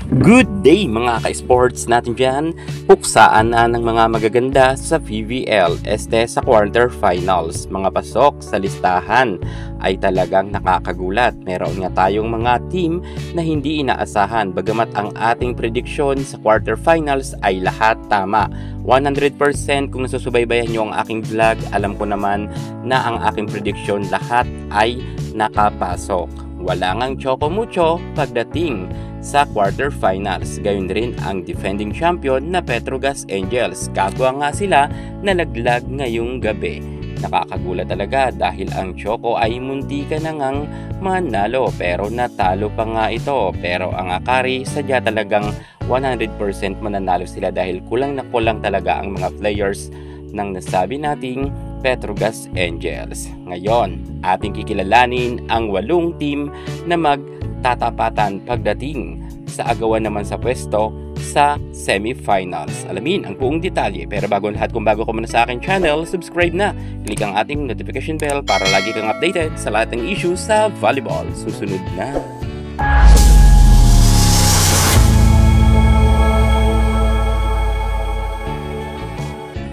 Good day mga ka-sports natin dyan. Puksaan na ng mga magaganda sa PVL sa quarterfinals. Mga pasok sa listahan ay talagang nakakagulat. Meron nga tayong mga team na hindi inaasahan. Bagamat ang ating prediction sa quarterfinals ay lahat tama. 100% kung nasusubaybayan nyo ang aking vlog, alam ko naman na ang aking prediction lahat ay nakapasok. Wala ngang choco mucho pagdating sa quarterfinals. Gayon rin ang defending champion na Petrogas Angels. Kapwa nga sila nalaglag ngayong gabi. Nakakagulat talaga dahil ang Choco ay munti ka na ngang manalo pero natalo pa nga ito. Pero ang Akari sadya talagang 100% mananalo sila dahil kulang na kulang talaga ang mga players ng nasabi nating Petrogas Angels. Ngayon, ating kikilalanin ang 8 team na magtatapatan pagdating sa agawan naman sa pwesto sa semifinals. Alamin ang buong detalye. Pero bago lahat, kung bago ka muna sa aking channel, subscribe na. Click ang ating notification bell para lagi kang updated sa lahat ng issues sa volleyball. Susunod na.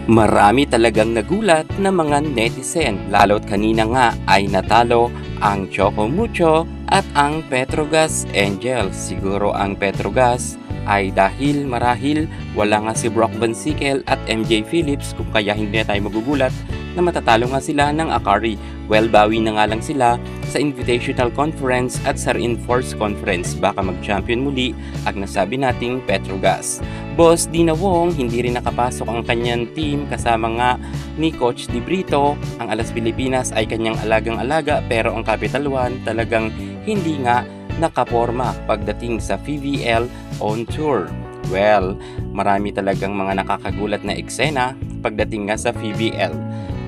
Marami talagang nagulat na mga netizen, lalo't kanina nga ay natalo ang Choco Mucho at ang Petrogas Angels. Siguro ang Petrogas ay dahil marahil wala nga si Brock Vansikel at MJ Phillips, kung kaya hindi na tayo magugulat na matatalo nga sila ng Akari. Well, bawi na nga lang sila sa Invitational Conference at sa Reinforced Conference. Baka mag-champion muli ang nasabi nating Petrogas. Boss Dina Wong, hindi rin nakapasok ang kanyang team kasama nga ni Coach Di Brito. Ang Alas Pilipinas ay kanyang alagang-alaga pero ang Capital One talagang hindi nga nakaporma pagdating sa PVL on tour. Well, marami talagang mga nakakagulat na eksena pagdating nga sa PVL.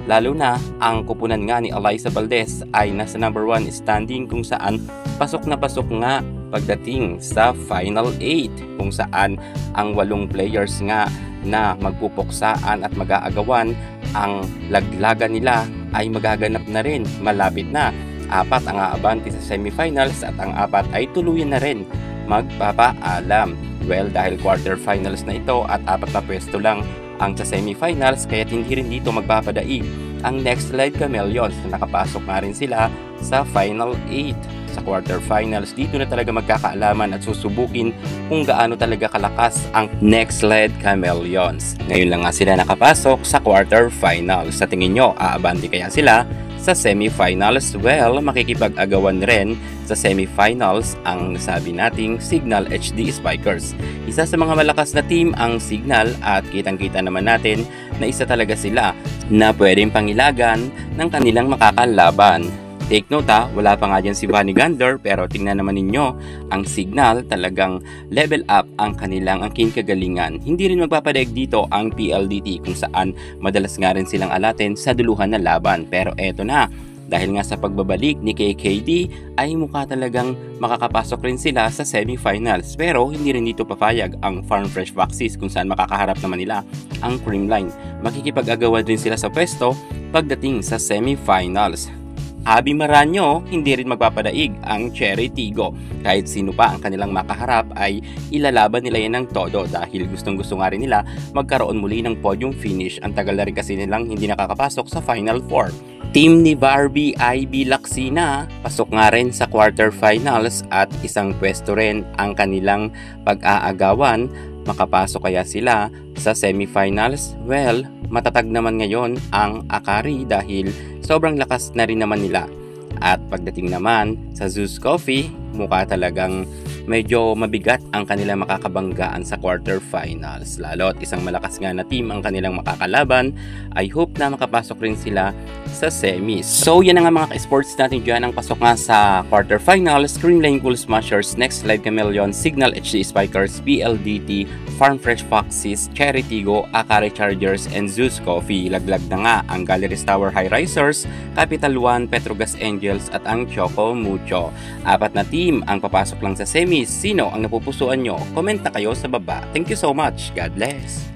Lalo na ang kupunan nga ni Eliza Valdez ay nasa number 1 standing kung saan pasok nga pagdating sa Final 8 kung saan ang 8 players nga na magpupuksaan at mag-aagawan ang laglagan nila ay magaganap na rin, malapit na. 4 ang aabanti sa semifinals at ang 4 ay tuluyan na rin magpapaalam. Well, dahil quarterfinals na ito at 4 na pwesto lang ang sa semifinals, kaya hindi rin dito magpapadaig ang Next Slide Chameleons na nakapasok na rin sila sa Final 8. Sa quarterfinals, dito na talaga magkakaalaman at susubukin kung gaano talaga kalakas ang Next Slide Chameleons. Ngayon lang nga sila nakapasok sa quarterfinals. Sa tingin nyo, aabante kaya sila sa semifinals? Well, makikipag-agawan rin sa semifinals ang nasabi nating Signal HD Spikers. Isa sa mga malakas na team ang Signal at kitang-kita naman natin na isa talaga sila na pwedeng pangilagan ng kanilang makakalaban. Take note wala pa nga dyan si Vanny Gander pero tingnan naman ninyo ang Signal, talagang level up ang kanilang angking kagalingan. Hindi rin magpapadaig dito ang PLDT kung saan madalas nga rin silang alatin sa duluhan na laban. Pero eto na, dahil nga sa pagbabalik ni KKD ay mukha talagang makakapasok rin sila sa semifinals. Pero hindi rin dito papayag ang Farm Fresh Foxes kung saan makakaharap naman nila ang Creamline. Makikipag-agawan din sila sa pwesto pagdating sa semifinals. Abi Maranyo, hindi rin magpapadaig ang Cherry Tigo. Kahit sino pa ang kanilang makaharap ay ilalaban nila yan ng todo dahil gustong-gusto nga rin nila magkaroon muli ng podium finish. Ang tagal na rin kasi nilang hindi nakakapasok sa Final 4. Team ni Barbie IB Laksina, pasok nga rin sa quarterfinals at isang pwesto rin ang kanilang pag-aagawan. Makapasok kaya sila sa semifinals? Well, matatag naman ngayon ang Akari dahil sobrang lakas na rin naman nila. At pagdating naman sa Zeus Coffee, mukha talagang medyo mabigat ang kanilang makakabanggaan sa quarterfinals. Lalo't isang malakas nga na team ang kanilang makakalaban. I hope na makapasok rin sila sa semis. So yan na nga mga ka-sports natin dyan ang pasok nga sa quarterfinals. Creamline Cool Smashers, Next Slide Chameleons, Signal HD Spikers, PLDT, Farm Fresh Foxes, Cherry Tigo, Akari Chargers, and Zeus Coffee. Laglag na nga ang Galleries Tower High Risers, Capital One, Petrogas Angels at ang Choco Mucho. 4 na team ang papasok lang sa semis. Sino ang napupusuan nyo? Comment na kayo sa baba. Thank you so much. God bless.